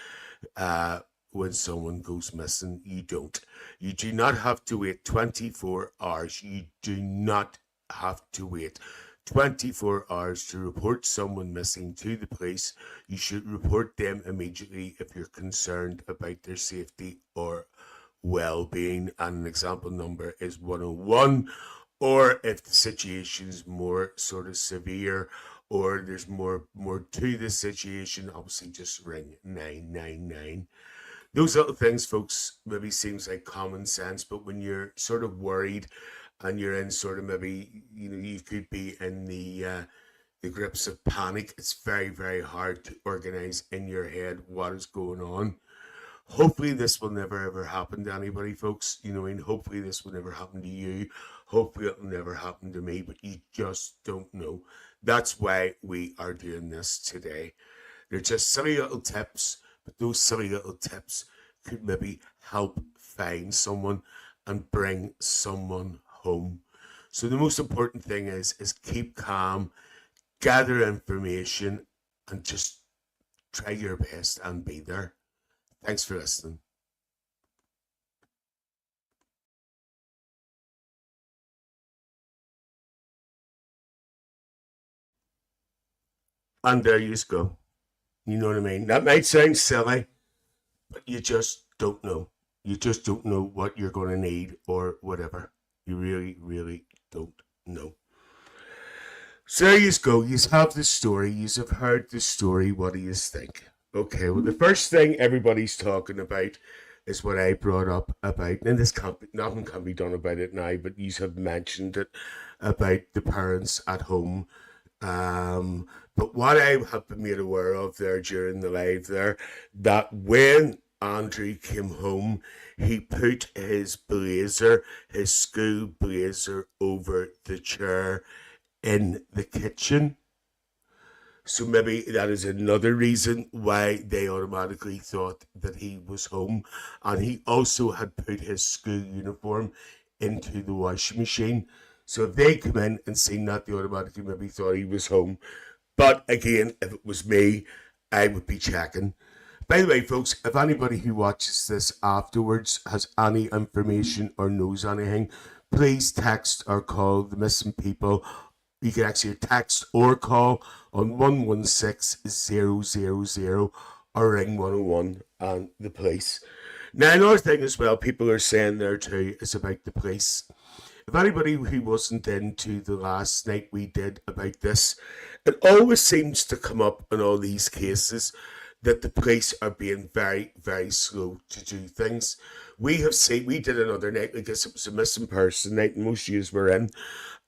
when someone goes missing. You don't. You do not have to wait 24 hours. You do not have to wait 24 hours to report someone missing to the police. You should report them immediately if you're concerned about their safety or well-being. And an example number is 101. Or if the situation is more sort of severe, or there's more to the situation, obviously just ring 999. Those little things, folks, maybe seems like common sense, but when you're sort of worried and you're in sort of maybe, you could be in the grips of panic, it's very, very hard to organize in your head what is going on. Hopefully this will never ever happen to anybody, folks. Hopefully this will never happen to you. Hopefully it will never happen to me, but you just don't know. That's why we are doing this today. They're just silly little tips, but those silly little tips could maybe help find someone and bring someone home. So the most important thing is keep calm, gather information, and just try your best and be there. Thanks for listening. And there you go. You know what I mean? That might sound silly, but you just don't know. You just don't know what you're going to need or whatever. You really, really don't know. So there you go. You have the story. You have heard the story. What do you think? Okay, well, the first thing everybody's talking about is what I brought up about, and nothing can be done about it now, but you have mentioned it about the parents at home. But what I have been made aware of there during the live there, that when Andrew came home, he put his blazer, his school blazer, over the chair in the kitchen. So maybe that is another reason why they automatically thought that he was home. And he also had put his school uniform into the washing machine. So if they come in and seen that, they automatically maybe thought he was home. But again, if it was me, I would be checking. By the way, folks, if anybody who watches this afterwards has any information or knows anything, please text or call the missing people. You can actually text or call on 116000 or ring 101 and the police. Now, another thing as well, people are saying there too is about the police. If anybody who wasn't into the last night we did about this, it always seems to come up in all these cases that the police are being very, very slow to do things. We did another night, I guess it was a missing person night, and most of you were in.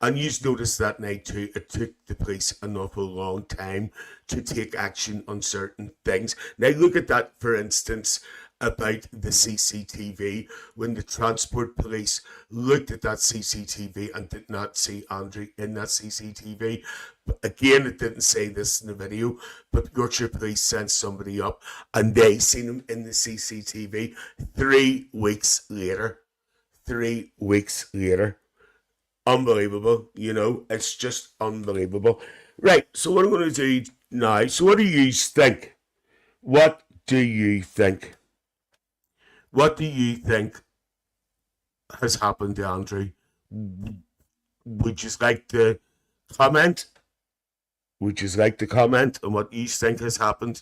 And you noticed that night too, it took the police an awful long time to take action on certain things. Now, look at that, for instance, about the CCTV, when the transport police looked at that CCTV and did not see Andrew in that CCTV. But again, it didn't say this in the video, but Yorkshire Police sent somebody up and they seen him in the CCTV 3 weeks later. 3 weeks later. Unbelievable, it's just unbelievable. Right, so what I'm going to do now, so what do you think? What do you think? What do you think has happened to Andrew? Would you like to comment? Would you like to comment on what you think has happened?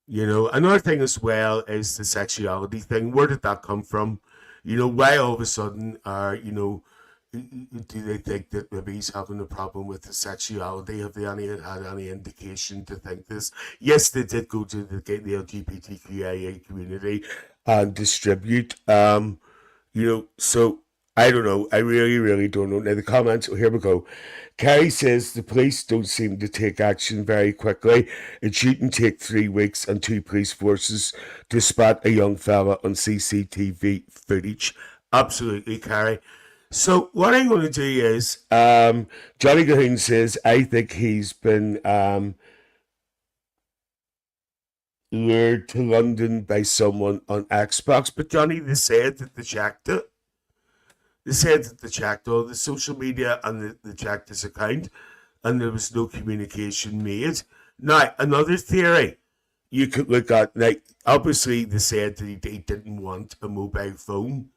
Another thing as well is the sexuality thing. Where did that come from? Why all of a sudden do they think that maybe he's having a problem with the sexuality? Have they had any indication to think this? Yes, they did go to the LGBTQIA community and distribute. So I don't know. I really, really don't know. Now the comments. Here we go. Carrie says the police don't seem to take action very quickly. It shouldn't take 3 weeks and 2 police forces to spot a young fella on CCTV footage. Absolutely, Carrie. So what I'm going to do is, Johnny Cahoon says, I think he's been lured to London by someone on Xbox. But Johnny, they said that they checked it. They said that they checked all the social media and they checked his account and there was no communication made. Now, another theory you could look at, like, obviously they said that he didn't want a mobile phone.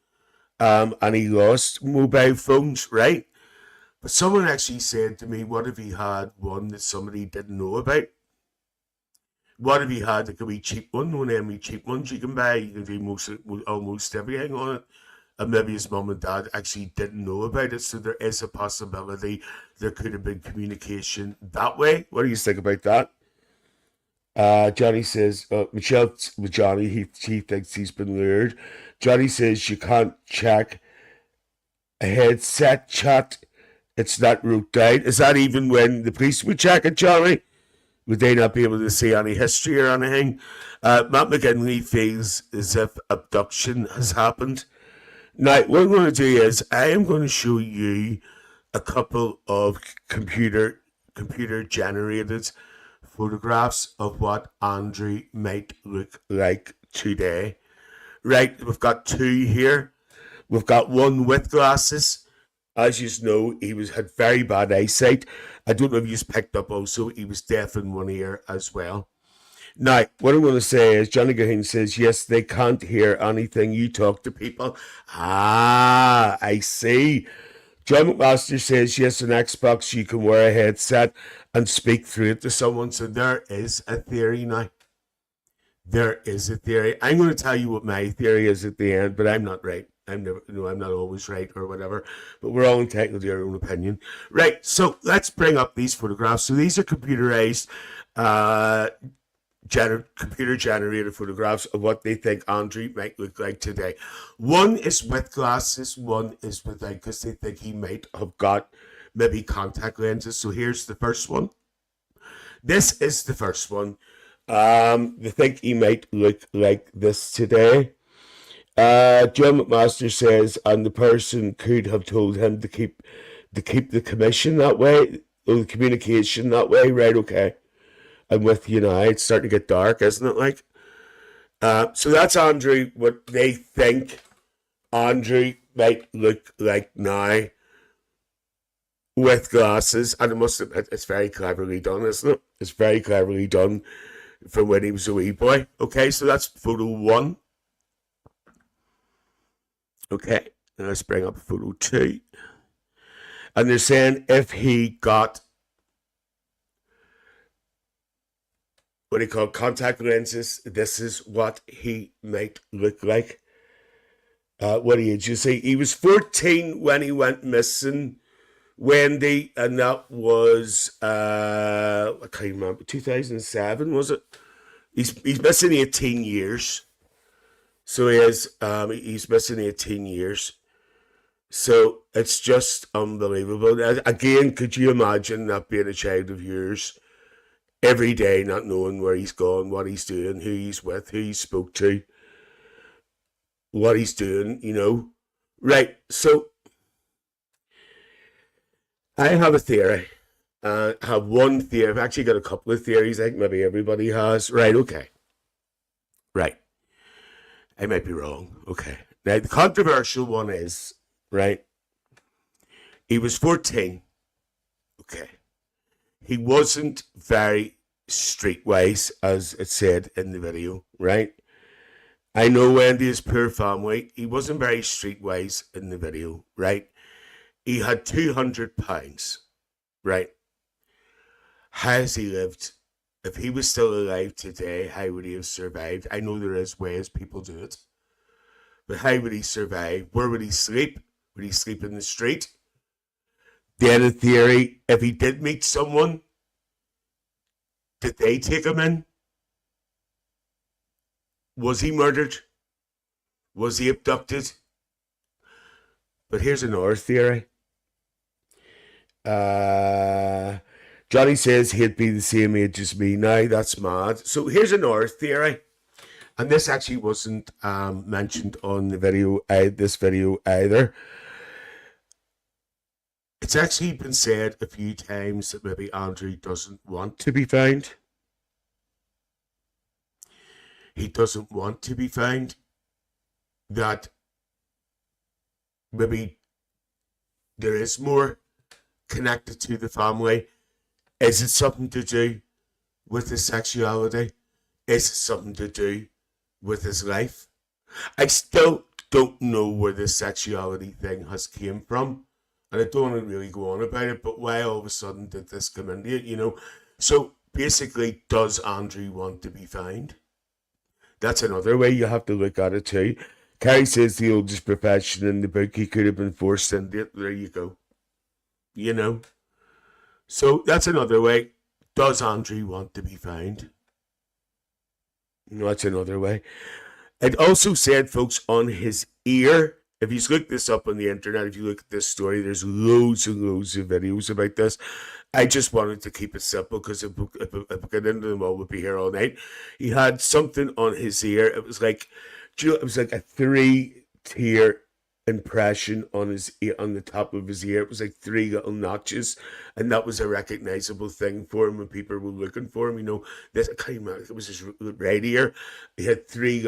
And he lost mobile phones, right? But someone actually said to me, what if he had one that somebody didn't know about? What if he had like a wee cheap one of them wee cheap ones you can buy? You can do almost everything on it. And maybe his mum and dad actually didn't know about it. So there is a possibility there could have been communication that way. What do you think about that? Johnny says, Michelle with Johnny, he thinks he's been lured. Johnny says you can't check a headset chat. It's not wrote down. Is that even when the police would check it, Johnny? Would they not be able to see any history or anything? Matt McGinley feels as if abduction has happened. Now, what I'm going to do is I am going to show you a couple of computer generated photographs of what Andrew might look like today. Right, we've got 2 here. We've got one with glasses. As you know, he had very bad eyesight. I don't know if you picked up also, he was deaf in one ear as well. Now, what I'm going to say is, Johnny Cahoon says, yes, they can't hear anything you talk to people. Ah, I see. John McMaster says, yes, on Xbox you can wear a headset and speak through it to someone. So there is a theory now. There is a theory. I'm going to tell you what my theory is at the end, but I'm not right. I'm not always right or whatever, but we're all entitled to our own opinion. Right, so let's bring up these photographs. So these are computerized, computer-generated photographs of what they think Andrew might look like today. One is with glasses, one is without, because they think he might have got maybe contact lenses. So here's the first one. This is the first one. They think he might look like this today. John McMaster says, and the person could have told him to keep the commission that way, or the communication that way. Right, okay. I'm with you now. It's starting to get dark, isn't it? Like, so that's Andrew. What they think Andrew might look like now with glasses, and it's very cleverly done, isn't it? It's very cleverly done from when he was a wee boy. Okay, so that's photo 1. Okay, And let's bring up photo 2. And they're saying if he got what he called contact lenses, this is what he might look like. What age you see? He was 14 when he went missing, Wendy, and that was I can't remember, 2007 was it? He's missing 18 years. So he's missing 18 years. So it's just unbelievable. Again, could you imagine that being a child of yours every day, not knowing where he's gone, what he's doing, who he's with, who he spoke to, what he's doing, Right, so I have a theory. I have one theory. I've actually got a couple of theories. I think maybe everybody has. Right, okay. Right. I might be wrong. Okay. Now, the controversial one is, right, he was 14. Okay. He wasn't very streetwise, as it said in the video, right? I know Wendy's poor family. He wasn't very streetwise in the video, right? He had £200, right? How has he lived? If he was still alive today, how would he have survived? I know there is ways people do it, but how would he survive? Where would he sleep? Would he sleep in the street? The other theory, if he did meet someone, did they take him in? Was he murdered? Was he abducted? But here's another theory. Johnny says he'd be the same age as me now. That's mad. So here's another theory. And this actually wasn't mentioned on the video, this video either. It's actually been said a few times that maybe Andrew doesn't want to be found. He doesn't want to be found. That maybe there is more connected to the family. Is it something to do with his sexuality? Is it something to do with his life? I still don't know where this sexuality thing has came from. And I don't want to really go on about it, but why all of a sudden did this come into it, So basically, does Andrew want to be found? That's another way you have to look at it too. Carrie says the oldest profession in the book, he could have been forced into it. There you go. So that's another way. Does Andrew want to be found? That's another way. It also said, folks, on his ear, if you look this up on the internet, if you look at this story, there's loads and loads of videos about this. I just wanted to keep it simple because if I get into them all, we'll be here all night. He had something on his ear. It was like, it was like a 3-tier impression on the top of his ear. It was like 3 little notches, and that was a recognizable thing for him when people were looking for him. This, I can't remember, it was his right ear. He had 3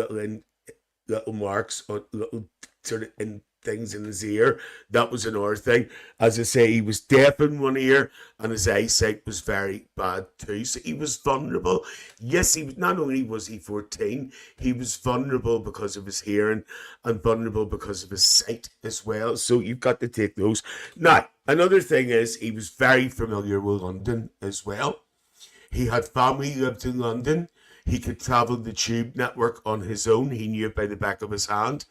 little marks on little sort of in things in his ear. That was another thing. As I say, he was deaf in one ear and his eyesight was very bad too. So he was vulnerable. Yes, not only was he 14, he was vulnerable because of his hearing and vulnerable because of his sight as well. So you've got to take those. Now, another thing is he was very familiar with London as well. He had family who lived in London. He could travel the tube network on his own. He knew it by the back of his hand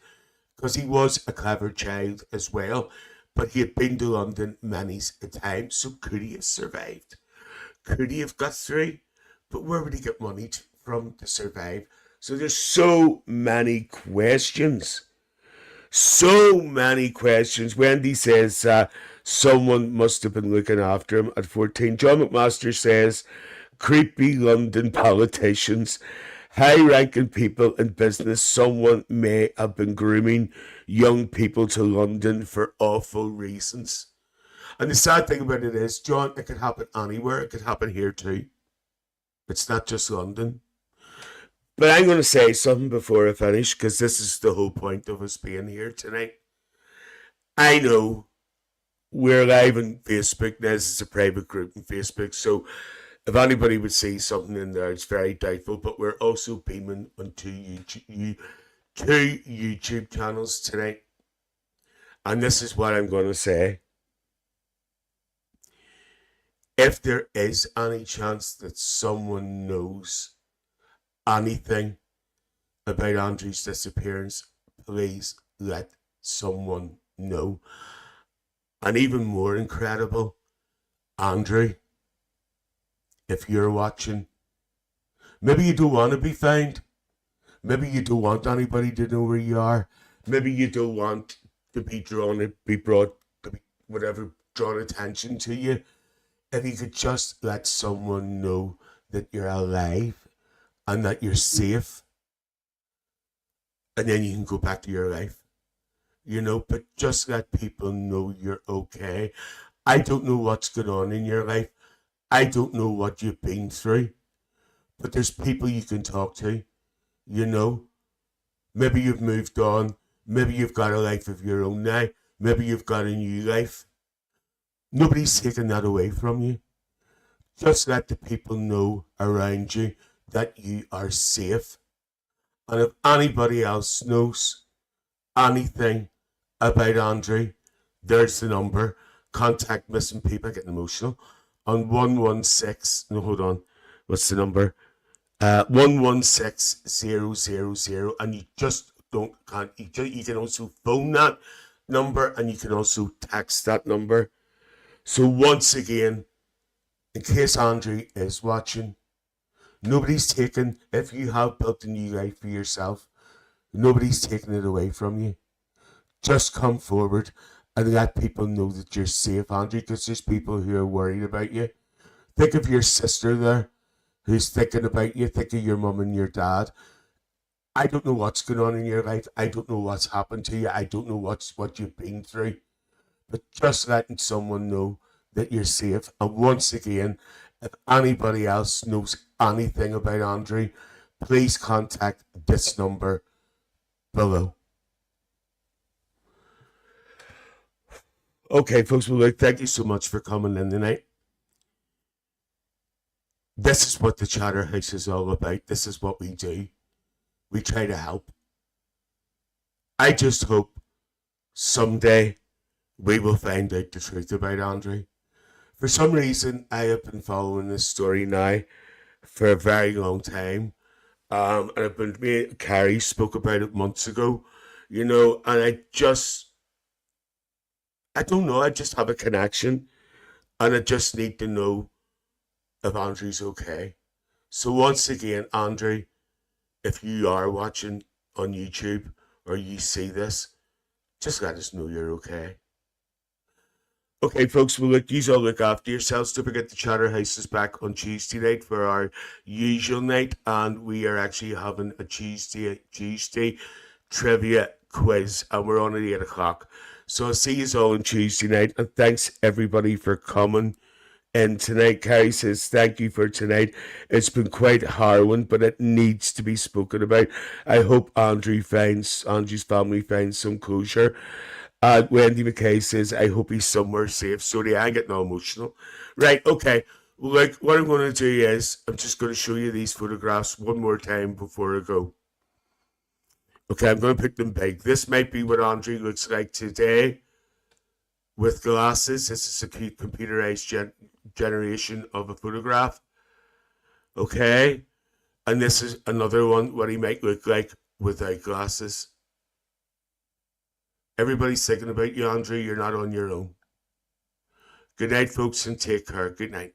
because he was a clever child as well. But he had been to London many a time. So could he have survived? Could he have got through? But where would he get money from to survive? So there's so many questions. So many questions. Wendy says someone must have been looking after him at 14. John McMaster says creepy London politicians, high-ranking people in business, someone may have been grooming young people to London for awful reasons. And the sad thing about it is, John, it could happen anywhere. It could happen here too. It's not just London. But I'm going to say something before I finish, because this is the whole point of us being here tonight. I know we're live on Facebook. This is a private group on Facebook, so if anybody would see something in there, it's very doubtful. But we're also beaming on two YouTube channels tonight. And this is what I'm going to say. If there is any chance that someone knows anything about Andrew's disappearance, please let someone know. And even more incredible, Andrew, if you're watching, maybe you don't want to be found. Maybe you don't want anybody to know where you are. Maybe you don't want to be brought, to be whatever, drawn attention to you. If you could just let someone know that you're alive and that you're safe, and then you can go back to your life, but just let people know you're okay. I don't know what's going on in your life. I don't know what you've been through, but there's people you can talk to, Maybe you've moved on. Maybe you've got a life of your own now. Maybe you've got a new life. Nobody's taking that away from you. Just let the people know around you that you are safe. And if anybody else knows anything about Andrew, there's the number. Contact missing people. Getting emotional. On 116. No, hold on. What's the number? 116000. And you just can't. You can also phone that number, and you can also text that number. So once again, in case Andrew is watching, nobody's taken, if you have built a new life for yourself, nobody's taking it away from you. Just come forward and let people know that you're safe, Andrew, because there's people who are worried about you. Think of your sister there who's thinking about you, think of your mum and your dad. I don't know what's going on in your life. I don't know what's happened to you. I don't know what you've been through. But just letting someone know that you're safe. And once again, if anybody else knows anything about Andrew, please contact this number below. Okay, folks, well, look, thank you so much for coming in tonight. This is what the Chatter House is all about. This is what we do. We try to help. I just hope someday we will find out the truth about Andrew. For some reason, I have been following this story now for a very long time. And Carrie spoke about it months ago, and I don't know, I just have a connection, and I just need to know if Andrew's okay. So once again, Andrew, if you are watching on YouTube or you see this, just let us know you're okay. Okay, folks, well, look, you all look after yourselves. Don't forget the Chatter House is back on Tuesday night for our usual night, and we are actually having a Tuesday trivia quiz, and we're on at 8 o'clock. So I'll see you all on Tuesday night, and thanks everybody for coming in tonight. Carrie says, thank you for tonight. It's been quite harrowing, but it needs to be spoken about. I hope Andrew's family finds some closure. Wendy McKay says, I hope he's somewhere safe. Sorry, I'm getting all emotional. Right, okay. Like, what I'm going to do is, I'm just going to show you these photographs one more time before I go. Okay, I'm going to pick them big. This might be what Andrew looks like today with glasses. This is a computerized generation of a photograph. Okay, and this is another one, what he might look like without glasses. Everybody's thinking about you, Andrew. You're not on your own. Good night, folks, and take care. Good night.